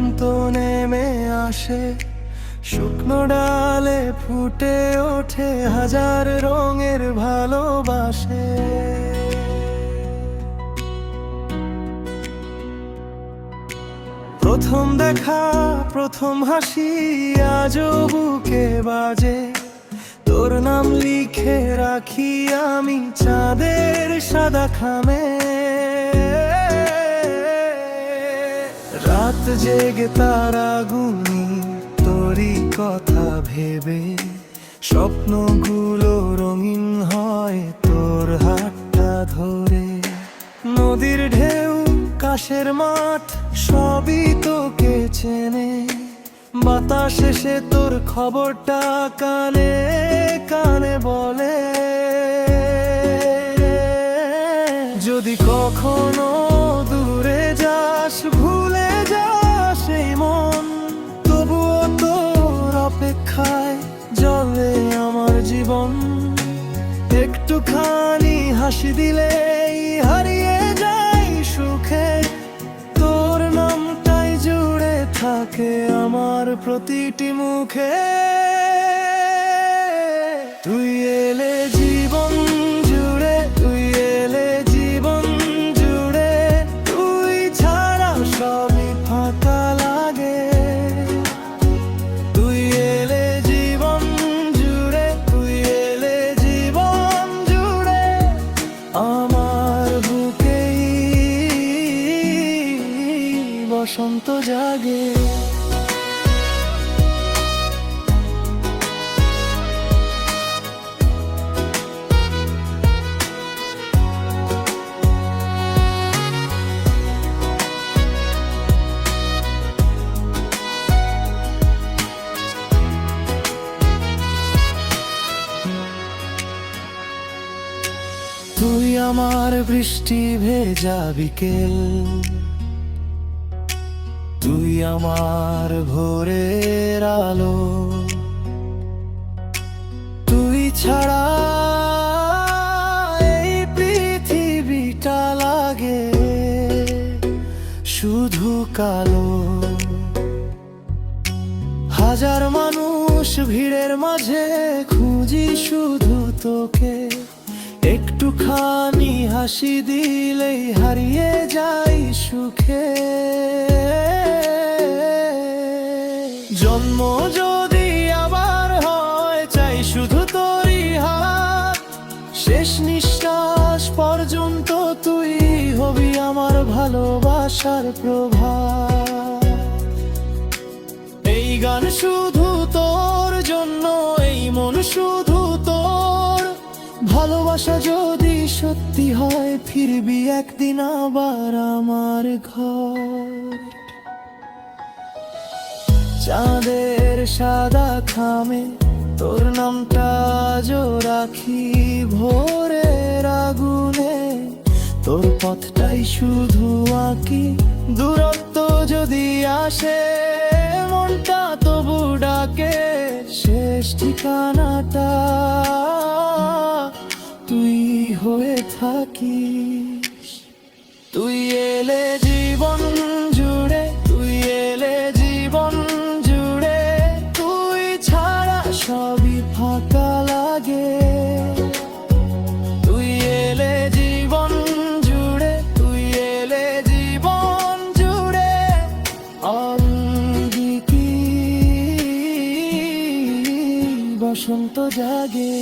বসন্ত নেমে আসে, শুকনো ডালে ফুটে ওঠে হাজার রঙের ভালোবাসে। প্রথম দেখা, প্রথম হাসি আজও বুকে বাজে। তোর নাম লিখে রাখি আমি চাঁদের সাদা খামে। রাত জেগে তারা গুনি তোরই কথা ভেবে, স্বপ্নগুলো রঙিন হয় তোর হাতটা ধরে। নদীর ঢেউ, কাশের মাঠ, সবই তোকে চেনে। বাতাস এসে তোর খবরটা কানে কানে বলে। যদি কখনো দূরে যাস, ভুলে যাস এই মন, তবুও তোর অপেক্ষায় জ্বলে আমার জীবন। একটুখানি হাসি দিলেই হারিয়ে যাই সুখে, তোর নামটাই জুড়ে থাকে আমার প্রতিটি মুখে। তুই এলে জীবন জুড়ে, তুই এলে জীবন জুড়ে, তুই ছাড়া সবই ফাঁকা লাগে। তুই এলে জীবন জুড়ে, তুই এলে জীবন জুড়ে, আমার বুকেই বসন্ত জাগে। তুই আমার বৃষ্টি ভেজা বিকেল, তুই আমার ভোরের আলো। তুই ছাড়া এই পৃথিবীটা লাগে শুধু কালো। হাজার মানুষ ভিড়ের মাঝে খুঁজি শুধু তোকে, একটুখানি হাসি দিলেই হারিয়ে যাই সুখে। জন্ম যদি আবার হয়, চাই শুধু তোরই হাত। শেষ নিঃশ্বাস পর্যন্ত তুই হবি আমার ভালোবাসার প্রভাত। এই গান শুধু তোর জন্য, এই মন শুধু তোর। ভালোবাসা যদি সত্যি হয়, ফিরবি একদিন আবার আমার ঘর। চাঁদের সাদা খামে তোর নামটা আজও রাখি, ভোরের আগুনে তোর পথটাই শুধু আঁকি। দূরত্ব যদি আসে, মনটা তবু ডাকে শেষ ঠিকানাটা তুই হয়ে থাকিস। তুই এলে জীবন জুড়ে, তুই এলে জীবন জুড়ে, তুই ছাড়া সবই ফাঁকা লাগে। তুই এলে জীবন জুড়ে, তুই এলে জীবন জুড়ে, অঙ্গিকি বসন্ত জাগে।